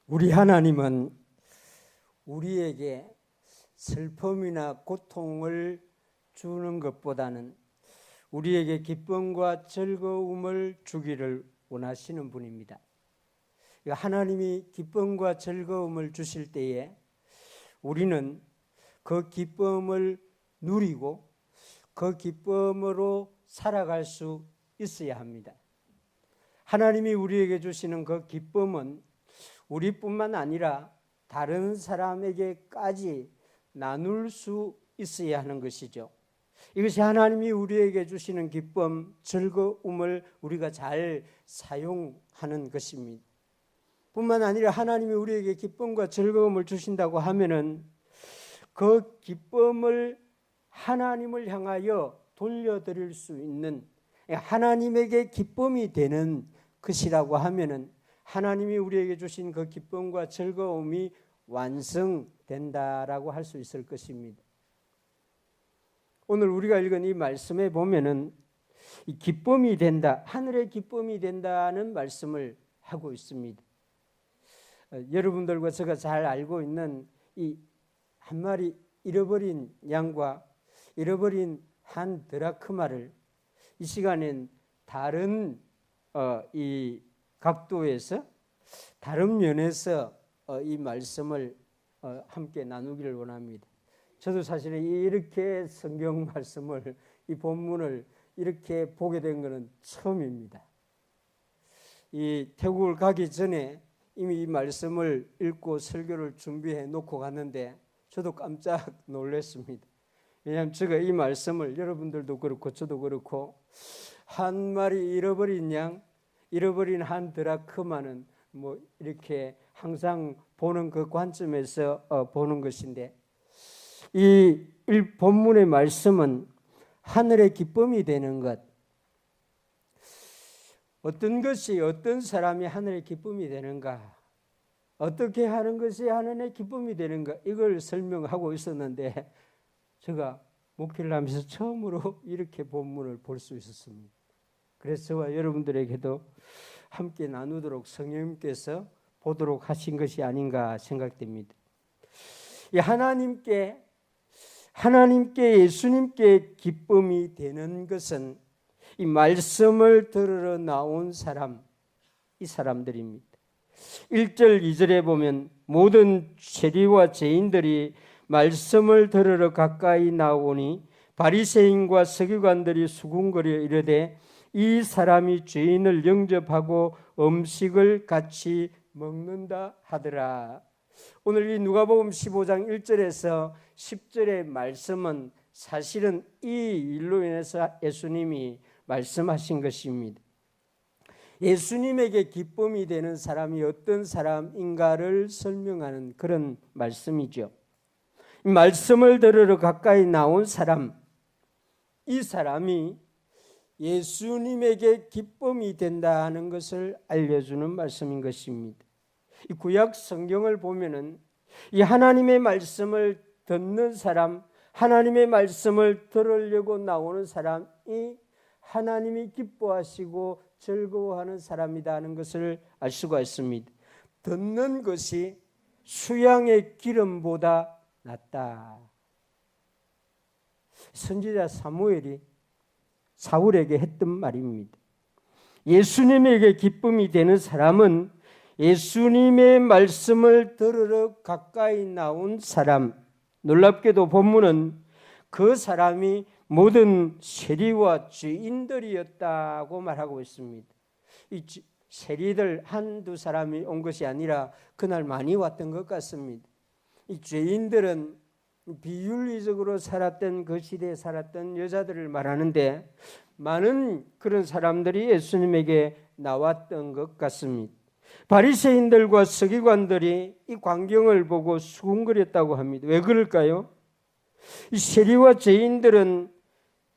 우리 하나님은 우리에게 슬픔이나 고통을 주는 것보다는 우리에게 기쁨과 즐거움을 주기를 원하시는 분입니다. 하나님이 기쁨과 즐거움을 주실 때에 우리는 그 기쁨을 누리고 그 기쁨으로 살아갈 수 있어야 합니다. 하나님이 우리에게 주시는 그 기쁨은 우리뿐만 아니라 다른 사람에게까지 나눌 수 있어야 하는 것이죠. 이것이 하나님이 우리에게 주시는 기쁨, 즐거움을 우리가 잘 사용하는 것입니다. 뿐만 아니라 하나님이 우리에게 기쁨과 즐거움을 주신다고 하면은 그 기쁨을 하나님을 향하여 돌려드릴 수 있는, 하나님에게 기쁨이 되는 것이라고 하면은 하나님이 우리에게 주신 그 기쁨과 즐거움이 완성된다라고 할 수 있을 것입니다. 오늘 우리가 읽은 이 말씀에 보면은 이 기쁨이 된다, 하늘의 기쁨이 된다는 말씀을 하고 있습니다. 여러분들과 제가 잘 알고 있는 이 한 마리 잃어버린 양과 잃어버린 한 드라크마를 이 시간엔 다른 이 각도에서 다른 면에서 이 말씀을 함께 나누기를 원합니다. 저도 사실은 이렇게 성경 말씀을, 이 본문을 이렇게 보게 된 것은 처음입니다. 이 태국을 가기 전에 이미 이 말씀을 읽고 설교를 준비해 놓고 갔는데 저도 깜짝 놀랐습니다. 왜냐하면 제가 이 말씀을, 여러분들도 그렇고 저도 그렇고, 한 마리 잃어버린 양, 잃어버린 한 드라크마는 뭐 이렇게 항상 보는 그 관점에서 보는 것인데, 이 본문의 말씀은 하늘의 기쁨이 되는 것, 어떤 것이, 어떤 사람이 하늘의 기쁨이 되는가, 어떻게 하는 것이 하늘의 기쁨이 되는가, 이걸 설명하고 있었는데 제가 목회를 하면서 처음으로 이렇게 본문을 볼 수 있었습니다. 그래서 저와 여러분들에게도 함께 나누도록 성령님께서 보도록 하신 것이 아닌가 생각됩니다. 이 하나님께 예수님께 기쁨이 되는 것은 이 말씀을 들으러 나온 사람, 이 사람들입니다. 1절 2절에 보면 모든 세리와 죄인들이 말씀을 들으러 가까이 나오니 바리새인과 서기관들이 수군거려 이르되 이 사람이 죄인을 영접하고 음식을 같이 먹는다 하더라. 오늘 이 누가복음 15장 1절에서 10절의 말씀은 사실은 이 일로 인해서 예수님이 말씀하신 것입니다. 예수님에게 기쁨이 되는 사람이 어떤 사람인가를 설명하는 그런 말씀이죠. 이 말씀을 들으러 가까이 나온 사람, 이 사람이 예수님에게 기쁨이 된다 하는 것을 알려주는 말씀인 것입니다. 이 구약 성경을 보면은 이 하나님의 말씀을 듣는 사람, 하나님의 말씀을 들으려고 나오는 사람이 하나님이 기뻐하시고 즐거워하는 사람이다 하는 것을 알 수가 있습니다. 듣는 것이 수양의 기름보다 낫다. 선지자 사무엘이 사울에게 했던 말입니다. 예수님에게 기쁨이 되는 사람은 예수님의 말씀을 들으러 가까이 나온 사람, 놀랍게도 본문은 그 사람이 모든 세리와 죄인들이었다고 말하고 있습니다. 이 세리들 한두 사람이 온 것이 아니라 그날 많이 왔던 것 같습니다. 이 죄인들은 비윤리적으로 살았던 그 시대에 살았던 여자들을 말하는데 많은 그런 사람들이 예수님에게 나왔던 것 같습니다. 바리새인들과 서기관들이 이 광경을 보고 수군거렸다고 합니다. 왜 그럴까요? 이 세리와 죄인들은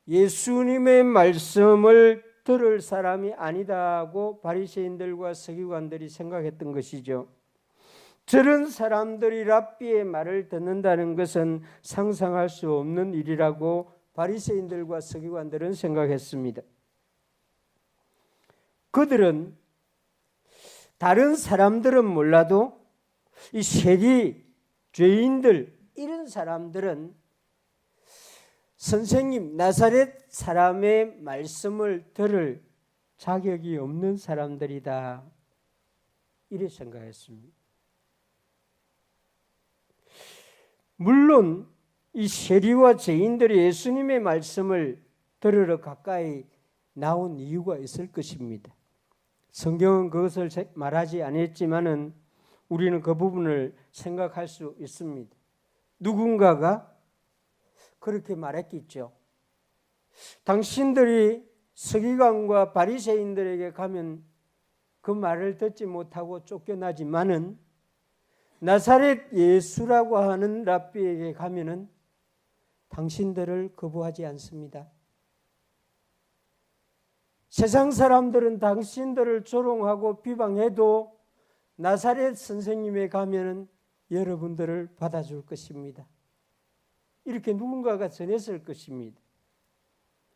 예수님의 말씀을 들을 사람이 아니다고 바리새인들과 서기관들이 생각했던 것이죠. 저런 사람들이 랍비의 말을 듣는다는 것은 상상할 수 없는 일이라고 바리새인들과 서기관들은 생각했습니다. 그들은 다른 사람들은 몰라도 이 세리, 죄인들 이런 사람들은 선생님 나사렛 사람의 말씀을 들을 자격이 없는 사람들이다 이렇게 생각했습니다. 물론 이 세리와 죄인들이 예수님의 말씀을 들으러 가까이 나온 이유가 있을 것입니다. 성경은 그것을 말하지 않았지만은 우리는 그 부분을 생각할 수 있습니다. 누군가가 그렇게 말했겠죠. 당신들이 서기관과 바리새인들에게 가면 그 말을 듣지 못하고 쫓겨나지만은 나사렛 예수라고 하는 랍비에게 가면은 당신들을 거부하지 않습니다. 세상 사람들은 당신들을 조롱하고 비방해도 나사렛 선생님에 가면은 여러분들을 받아줄 것입니다. 이렇게 누군가가 전했을 것입니다.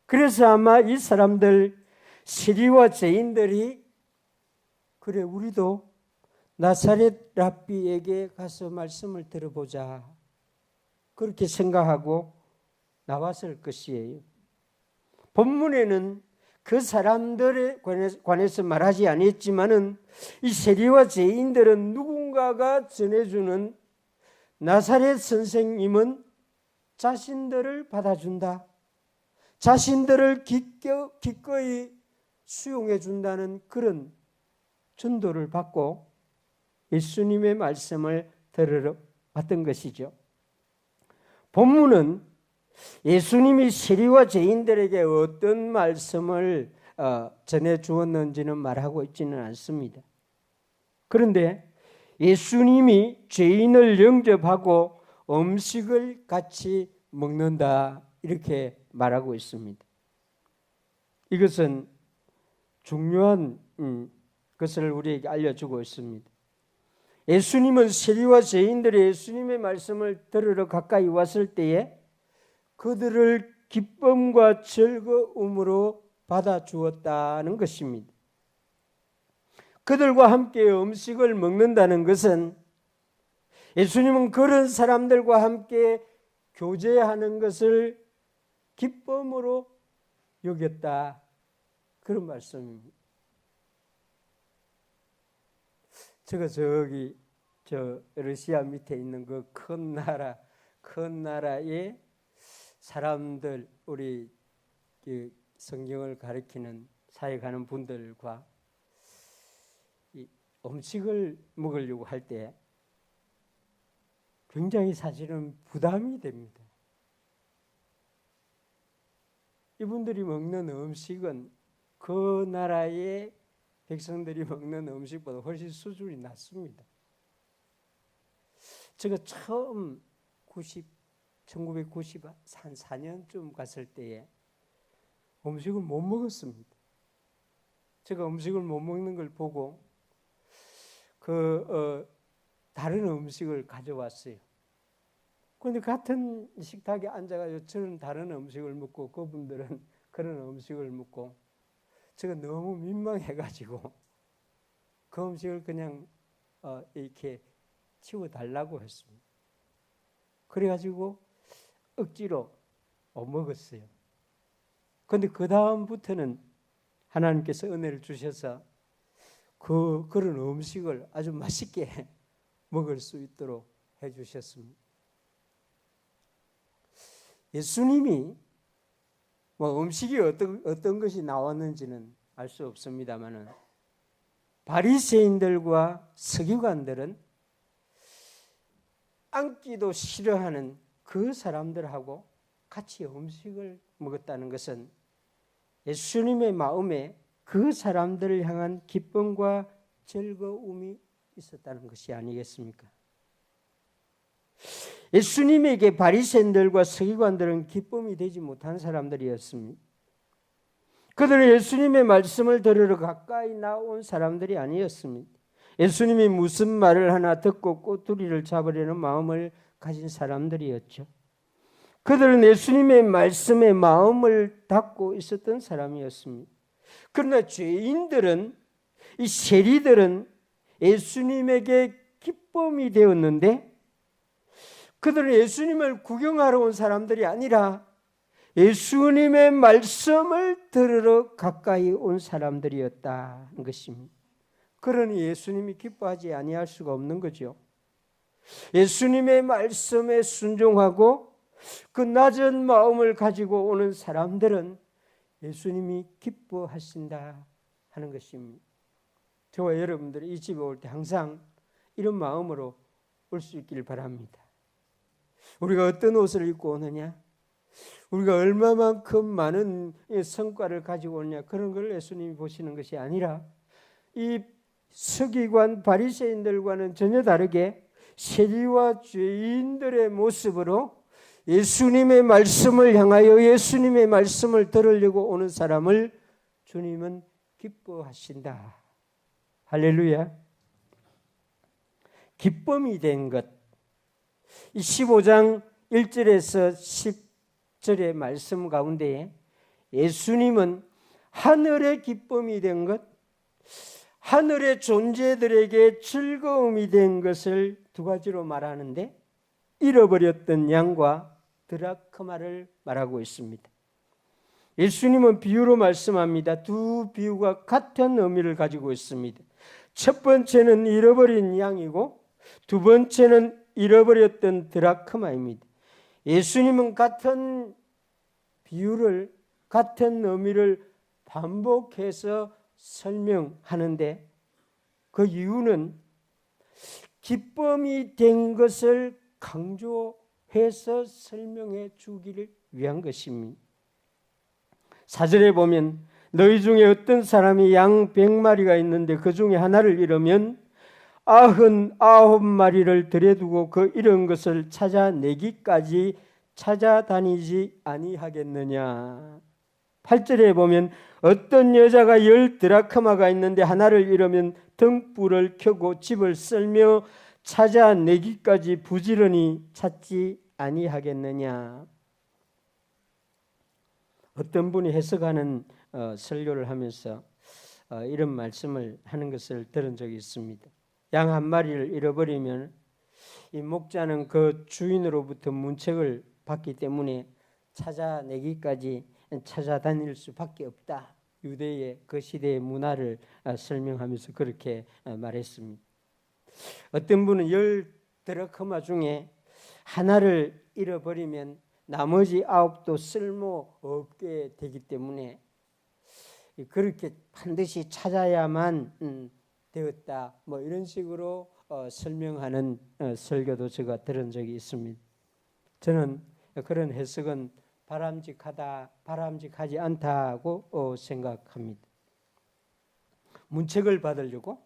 그래서 아마 이 사람들 세리와 죄인들이 그래 우리도 나사렛 랍비에게 가서 말씀을 들어보자 그렇게 생각하고 나왔을 것이에요. 본문에는 그 사람들에 관해서 말하지 않았지만은 이 세리와 죄인들은 누군가가 전해주는 나사렛 선생님은 자신들을 받아준다. 자신들을 기꺼이 수용해 준다는 그런 전도를 받고 예수님의 말씀을 들으러 왔던 것이죠. 본문은 예수님이 세리와 죄인들에게 어떤 말씀을 전해 주었는지는 말하고 있지는 않습니다. 그런데 예수님이 죄인을 영접하고 음식을 같이 먹는다 이렇게 말하고 있습니다. 이것은 중요한 것을 우리에게 알려주고 있습니다. 예수님은 세리와 죄인들이 예수님의 말씀을 들으러 가까이 왔을 때에 그들을 기쁨과 즐거움으로 받아주었다는 것입니다. 그들과 함께 음식을 먹는다는 것은 예수님은 그런 사람들과 함께 교제하는 것을 기쁨으로 여겼다. 그런 말씀입니다. 제가 저 러시아 밑에 있는 그 큰 나라의 사람들, 우리 성경을 가리키는 사회 가는 분들과 이 음식을 먹으려고 할 때 굉장히 사실은 부담이 됩니다. 이분들이 먹는 음식은 그 나라의 백성들이 먹는 음식보다 훨씬 수준이 낮습니다. 제가 처음 1994년쯤 갔을 때에 음식을 못 먹었습니다. 제가 음식을 못 먹는 걸 보고 다른 음식을 가져왔어요. 그런데 같은 식탁에 앉아가지고 저는 다른 음식을 먹고 그분들은 그런 음식을 먹고 제가 너무 민망해가지고 그 음식을 그냥 이렇게 치워달라고 했습니다. 그래가지고 억지로 먹었어요. 그런데 그 다음부터는 하나님께서 은혜를 주셔서 그런 음식을 아주 맛있게 먹을 수 있도록 해주셨습니다. 예수님이 음식이 어떤 것이 나왔는지는 알 수 없습니다만은 바리새인들과 서기관들은 앉기도 싫어하는 그 사람들하고 같이 음식을 먹었다는 것은 예수님의 마음에 그 사람들을 향한 기쁨과 즐거움이 있었다는 것이 아니겠습니까? 예수님에게 바리새인들과 서기관들은 기쁨이 되지 못한 사람들이었습니다. 그들은 예수님의 말씀을 들으러 가까이 나온 사람들이 아니었습니다. 예수님이 무슨 말을 하나 듣고 꼬투리를 잡으려는 마음을 가진 사람들이었죠. 그들은 예수님의 말씀에 마음을 닫고 있었던 사람이었습니다. 그러나 죄인들은, 이 세리들은 예수님에게 기쁨이 되었는데 그들은 예수님을 구경하러 온 사람들이 아니라 예수님의 말씀을 들으러 가까이 온 사람들이었다는 것입니다. 그러니 예수님이 기뻐하지 아니할 수가 없는 거죠. 예수님의 말씀에 순종하고 그 낮은 마음을 가지고 오는 사람들은 예수님이 기뻐하신다 하는 것입니다. 저와 여러분들이 이 집에 올 때 항상 이런 마음으로 올 수 있기를 바랍니다. 우리가 어떤 옷을 입고 오느냐, 우리가 얼마만큼 많은 성과를 가지고 오느냐, 그런 걸 예수님이 보시는 것이 아니라 이 서기관 바리새인들과는 전혀 다르게 세리와 죄인들의 모습으로 예수님의 말씀을 향하여 예수님의 말씀을 들으려고 오는 사람을 주님은 기뻐하신다. 할렐루야. 기쁨이 된 것. 이 15장 1절에서 10절의 말씀 가운데에 예수님은 하늘의 기쁨이 된 것, 하늘의 존재들에게 즐거움이 된 것을 두 가지로 말하는데 잃어버렸던 양과 드라크마를 말하고 있습니다. 예수님은 비유로 말씀합니다. 두 비유가 같은 의미를 가지고 있습니다. 첫 번째는 잃어버린 양이고 두 번째는 잃어버렸던 드라크마입니다. 예수님은 같은 비유를, 같은 의미를 반복해서 설명하는데 그 이유는 기쁨이 된 것을 강조해서 설명해 주기를 위한 것입니다. 4절에 보면 너희 중에 어떤 사람이 양 100마리가 있는데 그 중에 하나를 잃으면 99마리를 들여두고 그 잃은 것을 찾아내기까지 찾아다니지 아니하겠느냐. 8절에 보면 어떤 여자가 10 드라크마가 있는데 하나를 잃으면 등불을 켜고 집을 썰며 찾아내기까지 부지런히 찾지 아니하겠느냐. 어떤 분이 해석하는 설교를 하면서 이런 말씀을 하는 것을 들은 적이 있습니다. 양 한 마리를 잃어버리면 이 목자는 그 주인으로부터 문책을 받기 때문에 찾아내기까지 찾아다닐 수밖에 없다. 유대의 그 시대의 문화를 설명하면서 그렇게 말했습니다. 어떤 분은 10 드라크마 중에 하나를 잃어버리면 나머지 9도 쓸모없게 되기 때문에 그렇게 반드시 찾아야만 되었다. 뭐 이런 식으로 설명하는 설교도 제가 들은 적이 있습니다. 저는 그런 해석은 바람직하지 않다고 생각합니다. 문책을 받으려고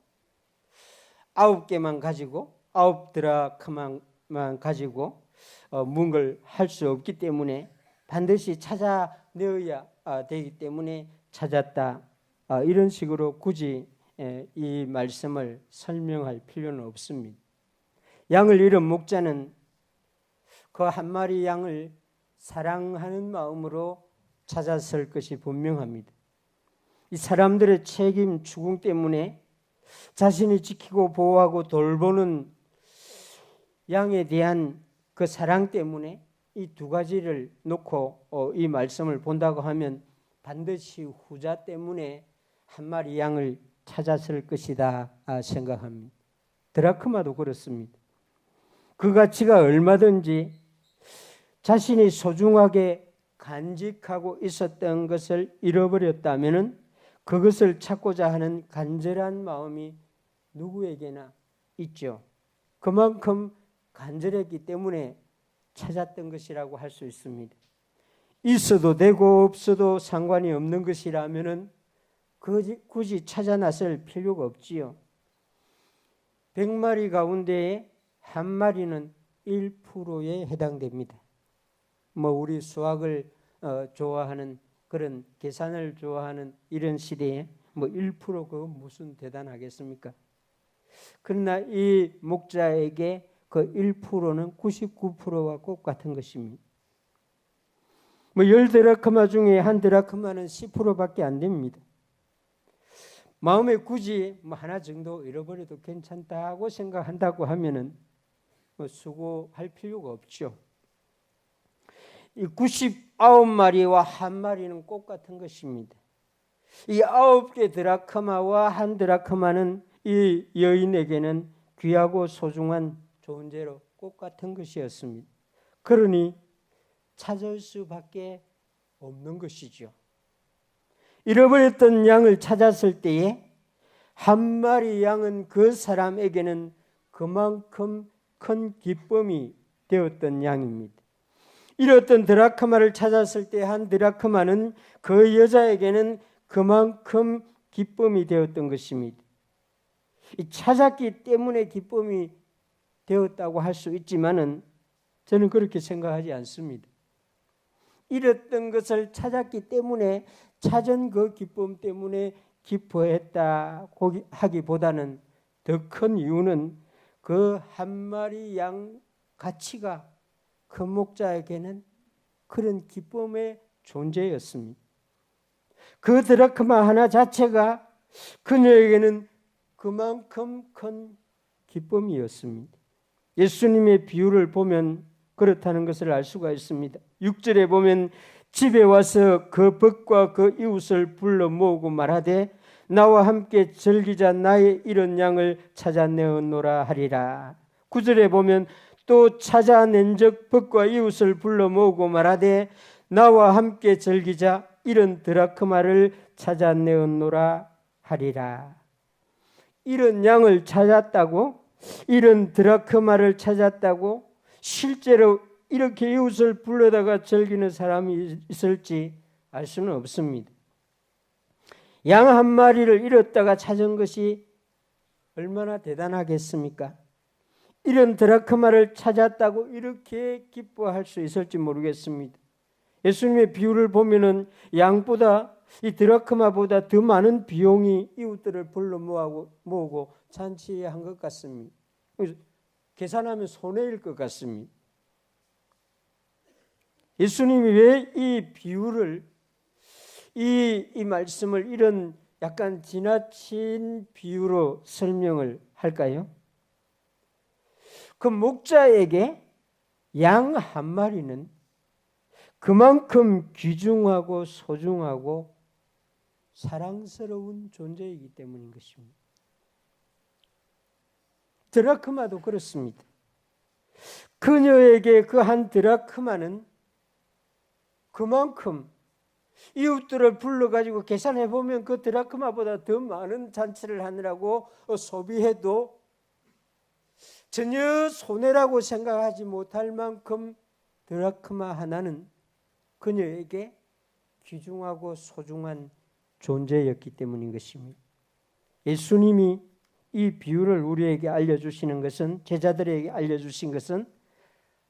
9개만 가지고 9 드라크마만 가지고 뭔가를 할 수 없기 때문에 반드시 찾아내어야 되기 때문에 찾았다. 이런 식으로 굳이 이 말씀을 설명할 필요는 없습니다. 양을 잃은 목자는 그 한 마리 양을 사랑하는 마음으로 찾았을 것이 분명합니다. 이 사람들의 책임 추궁 때문에 자신이 지키고 보호하고 돌보는 양에 대한 그 사랑 때문에 이 두 가지를 놓고 이 말씀을 본다고 하면 반드시 후자 때문에 한 마리 양을 찾았을 것이다 생각합니다. 드라크마도 그렇습니다. 그 가치가 얼마든지 자신이 소중하게 간직하고 있었던 것을 잃어버렸다면 그것을 찾고자 하는 간절한 마음이 누구에게나 있죠. 그만큼 간절했기 때문에 찾았던 것이라고 할 수 있습니다. 있어도 되고 없어도 상관이 없는 것이라면 굳이 찾아 나설 필요가 없지요. 100마리 가운데에 한 마리는 1%에 해당됩니다. 뭐 우리 수학을 좋아하는 그런 계산을 좋아하는 이런 시대에 뭐 1% 그거 무슨 대단하겠습니까? 그러나 이 목자에게 그 1%는 99%와 똑같은 것입니다. 뭐 10 드라크마 중에 한 드라크마는 10%밖에 안 됩니다. 마음에 굳이 하나 정도 잃어버려도 괜찮다고 생각한다고 하면은 수고할 필요가 없죠. 이 99마리와 한 마리는 똑같은 것입니다. 이 9개 드라크마와 한 드라크마는 이 여인에게는 귀하고 소중한 존재로 똑같은 것이었습니다. 그러니 찾을 수밖에 없는 것이죠. 잃어버렸던 양을 찾았을 때에 한 마리 양은 그 사람에게는 그만큼 큰 기쁨이 되었던 양입니다. 잃었던 드라크마를 찾았을 때 한 드라크마는 그 여자에게는 그만큼 기쁨이 되었던 것입니다. 찾았기 때문에 기쁨이 되었다고 할 수 있지만은 저는 그렇게 생각하지 않습니다. 잃었던 것을 찾았기 때문에 찾은 그 기쁨 때문에 기뻐했다 하기보다는 더 큰 이유는 그 한 마리 양 가치가 그 목자에게는 그런 기쁨의 존재였습니다. 그 드라크마 하나 자체가 그녀에게는 그만큼 큰 기쁨이었습니다. 예수님의 비유를 보면 그렇다는 것을 알 수가 있습니다. 6절에 보면 집에 와서 그 벗과 그 이웃을 불러 모으고 말하되 나와 함께 즐기자 나의 잃은 양을 찾아내었노라 하리라. 9절에 보면 또 찾아낸즉 벗과 이웃을 불러 모으고 말하되 나와 함께 즐기자 잃은 드라크마를 찾아내었노라 하리라. 잃은 양을 찾았다고, 잃은 드라크마를 찾았다고 실제로 이렇게 이웃을 불러다가 즐기는 사람이 있을지 알 수는 없습니다. 양 한 마리를 잃었다가 찾은 것이 얼마나 대단하겠습니까? 이런 드라크마를 찾았다고 이렇게 기뻐할 수 있을지 모르겠습니다. 예수님의 비유를 보면은 양보다 이 드라크마보다 더 많은 비용이 이웃들을 불러 모으고 잔치한 것 같습니다. 계산하면 손해일 것 같습니다. 예수님이 왜 이 비유를 이 말씀을 이런 약간 지나친 비유로 설명을 할까요? 그 목자에게 양 한 마리는 그만큼 귀중하고 소중하고 사랑스러운 존재이기 때문인 것입니다. 드라크마도 그렇습니다. 그녀에게 그 한 드라크마는 그만큼 이웃들을 불러가지고 계산해 보면 그 드라크마보다 더 많은 잔치를 하느라고 소비해도 전혀 손해라고 생각하지 못할 만큼 드라크마 하나는 그녀에게 귀중하고 소중한 존재였기 때문인 것입니다. 예수님이 이 비유를 우리에게 알려주시는 것은, 제자들에게 알려주신 것은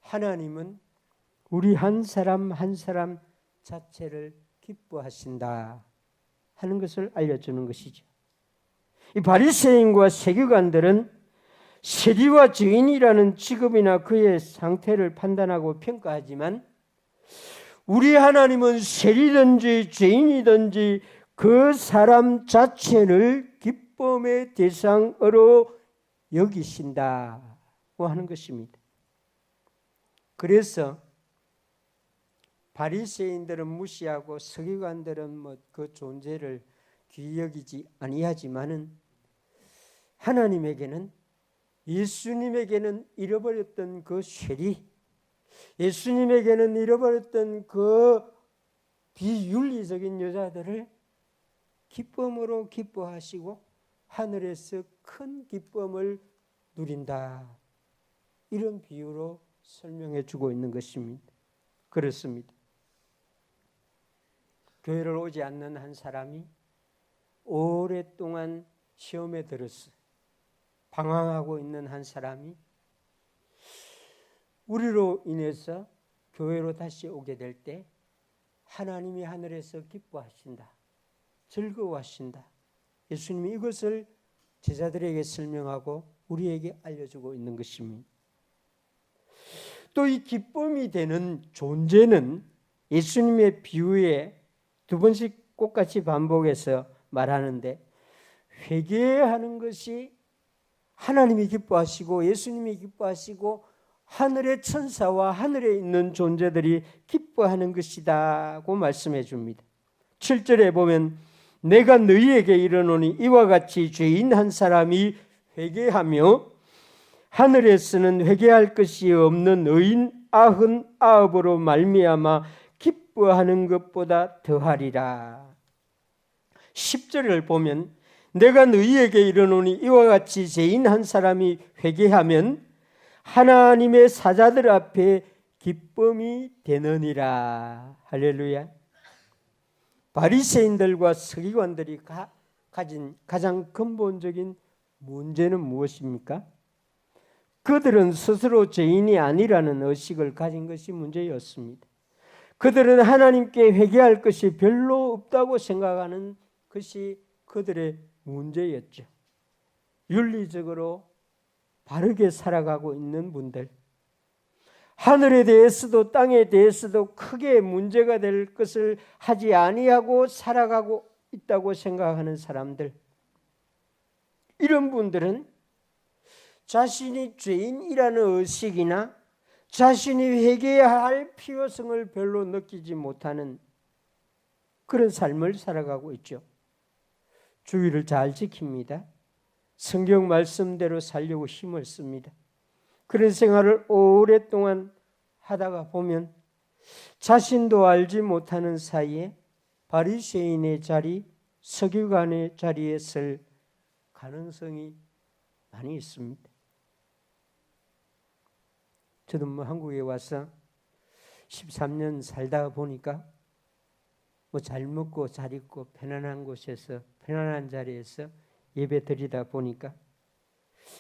하나님은 우리 한 사람 한 사람 자체를 기뻐하신다 하는 것을 알려주는 것이죠. 이 바리새인과 세교관들은 세리와 증인이라는 직업이나 그의 상태를 판단하고 평가하지만 우리 하나님은 세리든지 죄인이든지 그 사람 자체를 기쁨의 대상으로 여기신다고 하는 것입니다. 그래서 바리새인들은 무시하고 서기관들은 그 존재를 귀히 여기지 아니하지만은 하나님에게는, 예수님에게는 잃어버렸던 그 쇠리, 예수님에게는 잃어버렸던 그 비윤리적인 여자들을 기쁨으로 기뻐하시고 하늘에서 큰 기쁨을 누린다. 이런 비유로 설명해 주고 있는 것입니다. 그렇습니다. 교회를 오지 않는 한 사람이 오랫동안 시험에 들었어 방황하고 있는 한 사람이 우리로 인해서 교회로 다시 오게 될 때 하나님이 하늘에서 기뻐하신다, 즐거워하신다. 예수님이 이것을 제자들에게 설명하고 우리에게 알려주고 있는 것입니다. 또 이 기쁨이 되는 존재는 예수님의 비유에 두 번씩 똑같이 반복해서 말하는데 회개하는 것이 하나님이 기뻐하시고 예수님이 기뻐하시고 하늘의 천사와 하늘에 있는 존재들이 기뻐하는 것이다고 말씀해 줍니다. 7절에 보면 내가 너희에게 이르노니 이와 같이 죄인 한 사람이 회개하며 하늘에서는 회개할 것이 없는 의인 99으로 말미암아 기뻐하는 것보다 더하리라. 10절을 보면 내가 너희에게 이르노니 이와 같이 죄인 한 사람이 회개하면 하나님의 사자들 앞에 기쁨이 되느니라. 할렐루야. 바리새인들과 서기관들이 가진 가장 근본적인 문제는 무엇입니까? 그들은 스스로 죄인이 아니라는 의식을 가진 것이 문제였습니다. 그들은 하나님께 회개할 것이 별로 없다고 생각하는 것이 그들의 문제였죠. 윤리적으로 바르게 살아가고 있는 분들, 하늘에 대해서도 땅에 대해서도 크게 문제가 될 것을 하지 아니하고 살아가고 있다고 생각하는 사람들, 이런 분들은 자신이 죄인이라는 의식이나 자신이 회개해야 할 필요성을 별로 느끼지 못하는 그런 삶을 살아가고 있죠. 주의를 잘 지킵니다. 성경 말씀대로 살려고 힘을 씁니다. 그런 생활을 오랫동안 하다가 보면 자신도 알지 못하는 사이에 바리새인의 자리, 서기관의 자리에 설 가능성이 많이 있습니다. 저도 한국에 와서 13년 살다 보니까 잘 먹고 잘 입고 편안한 곳에서 편안한 자리에서 예배 드리다 보니까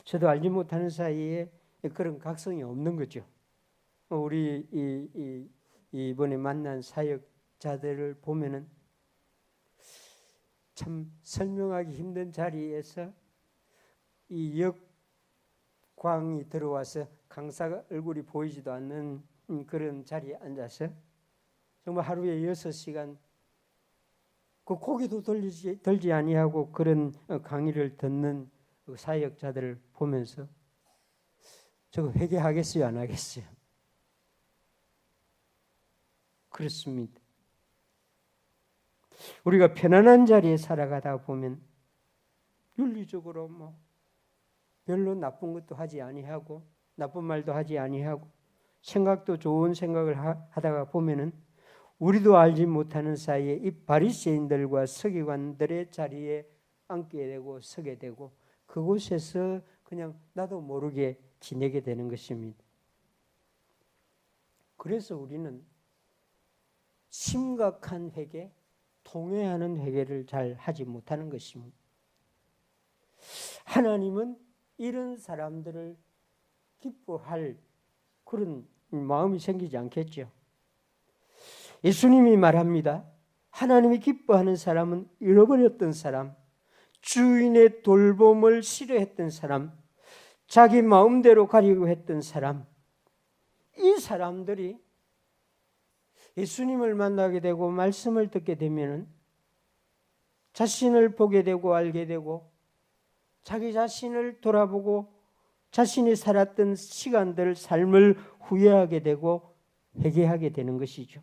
저도 알지 못하는 사이에 그런 각성이 없는 거죠. 우리 이번에 만난 사역자들을 보면은 참 설명하기 힘든 자리에서 이 역광이 들어와서 강사가 얼굴이 보이지도 않는 그런 자리에 앉아서 정말 하루에 6시간 그 고개도 들지 아니하고 그런 강의를 듣는 사역자들을 보면서 저거 회개하겠어요, 안 하겠어요? 그렇습니다. 우리가 편안한 자리에 살아가다 보면 윤리적으로 별로 나쁜 것도 하지 아니하고 나쁜 말도 하지 아니하고 생각도 좋은 생각을 하다가 보면은 우리도 알지 못하는 사이에 이 바리새인들과 서기관들의 자리에 앉게 되고 서게 되고 그곳에서 그냥 나도 모르게 지내게 되는 것입니다. 그래서 우리는 심각한 회개, 통회하는 회개를 잘 하지 못하는 것입니다. 하나님은 이런 사람들을 기뻐할 그런 마음이 생기지 않겠죠. 예수님이 말합니다. 하나님이 기뻐하는 사람은 잃어버렸던 사람, 주인의 돌봄을 싫어했던 사람, 자기 마음대로 가려고 했던 사람, 이 사람들이 예수님을 만나게 되고 말씀을 듣게 되면 자신을 보게 되고 알게 되고 자기 자신을 돌아보고 자신이 살았던 시간들, 삶을 후회하게 되고 회개하게 되는 것이죠.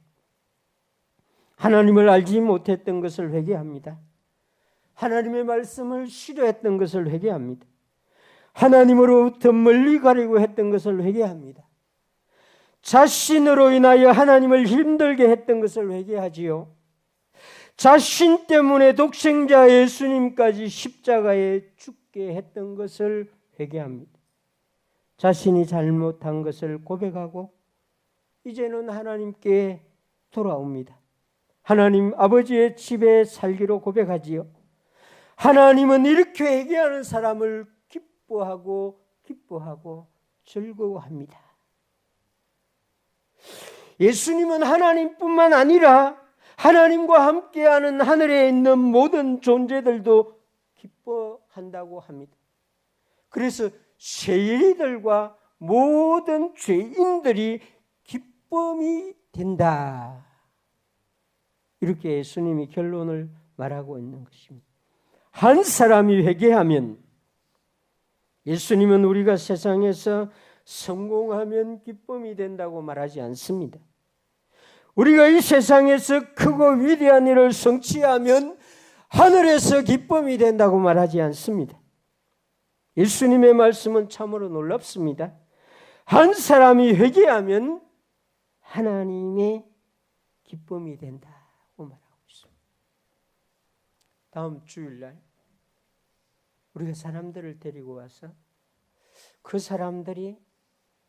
하나님을 알지 못했던 것을 회개합니다. 하나님의 말씀을 싫어했던 것을 회개합니다. 하나님으로부터 멀리 가려고 했던 것을 회개합니다. 자신으로 인하여 하나님을 힘들게 했던 것을 회개하지요. 자신 때문에 독생자 예수님까지 십자가에 죽게 했던 것을 회개합니다. 자신이 잘못한 것을 고백하고 이제는 하나님께 돌아옵니다. 하나님 아버지의 집에 살기로 고백하지요. 하나님은 이렇게 회개하는 사람을 기뻐하고 즐거워합니다. 예수님은 하나님뿐만 아니라 하나님과 함께하는 하늘에 있는 모든 존재들도 기뻐한다고 합니다. 그래서 세리들과 모든 죄인들이 기쁨이 된다. 이렇게 예수님이 결론을 말하고 있는 것입니다. 한 사람이 회개하면, 예수님은 우리가 세상에서 성공하면 기쁨이 된다고 말하지 않습니다. 우리가 이 세상에서 크고 위대한 일을 성취하면 하늘에서 기쁨이 된다고 말하지 않습니다. 예수님의 말씀은 참으로 놀랍습니다. 한 사람이 회개하면 하나님의 기쁨이 된다고 말하고 있습니다. 다음 주일날 우리가 사람들을 데리고 와서 그 사람들이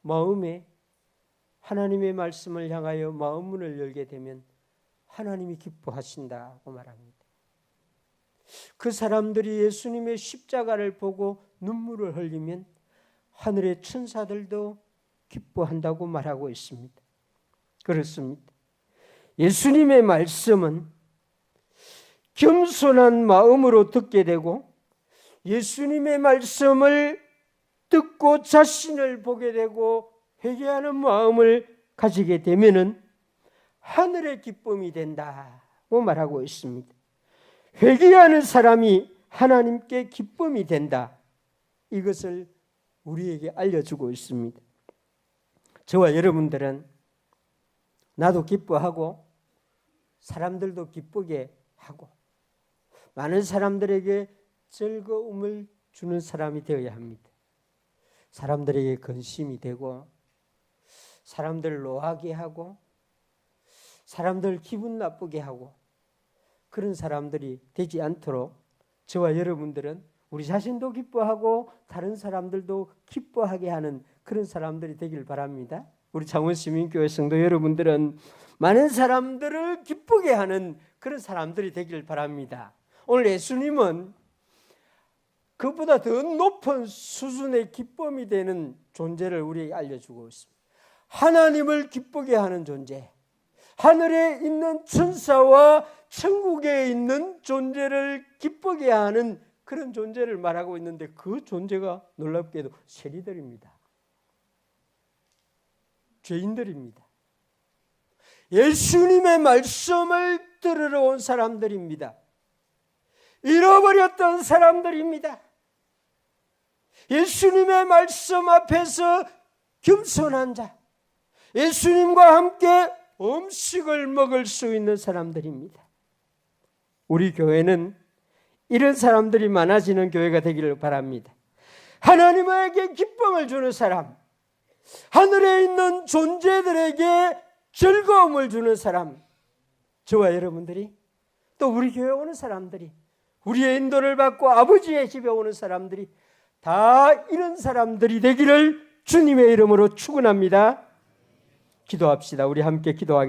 마음에 하나님의 말씀을 향하여 마음 문을 열게 되면 하나님이 기뻐하신다고 말합니다. 그 사람들이 예수님의 십자가를 보고 눈물을 흘리면 하늘의 천사들도 기뻐한다고 말하고 있습니다. 그렇습니다. 예수님의 말씀은 겸손한 마음으로 듣게 되고 예수님의 말씀을 듣고 자신을 보게 되고 회개하는 마음을 가지게 되면은 하늘의 기쁨이 된다고 말하고 있습니다. 회개하는 사람이 하나님께 기쁨이 된다. 이것을 우리에게 알려주고 있습니다. 저와 여러분들은 나도 기뻐하고 사람들도 기쁘게 하고 많은 사람들에게 즐거움을 주는 사람이 되어야 합니다. 사람들에게 근심이 되고 사람들을 노하게 하고 사람들 기분 나쁘게 하고 그런 사람들이 되지 않도록 저와 여러분들은 우리 자신도 기뻐하고 다른 사람들도 기뻐하게 하는 그런 사람들이 되길 바랍니다. 우리 창원시민교회 성도 여러분들은 많은 사람들을 기쁘게 하는 그런 사람들이 되길 바랍니다. 오늘 예수님은 그보다 더 높은 수준의 기쁨이 되는 존재를 우리에게 알려주고 있습니다. 하나님을 기쁘게 하는 존재, 하늘에 있는 천사와 천국에 있는 존재를 기쁘게 하는 그런 존재를 말하고 있는데 그 존재가 놀랍게도 세리들입니다. 죄인들입니다. 예수님의 말씀을 들으러 온 사람들입니다. 잃어버렸던 사람들입니다. 예수님의 말씀 앞에서 겸손한 자, 예수님과 함께 음식을 먹을 수 있는 사람들입니다. 우리 교회는 이런 사람들이 많아지는 교회가 되기를 바랍니다. 하나님에게 기쁨을 주는 사람, 하늘에 있는 존재들에게 즐거움을 주는 사람, 저와 여러분들이 또 우리 교회에 오는 사람들이 우리의 인도를 받고 아버지의 집에 오는 사람들이 다 이런 사람들이 되기를 주님의 이름으로 축원합니다. 기도합시다. 우리 함께 기도하겠습니다.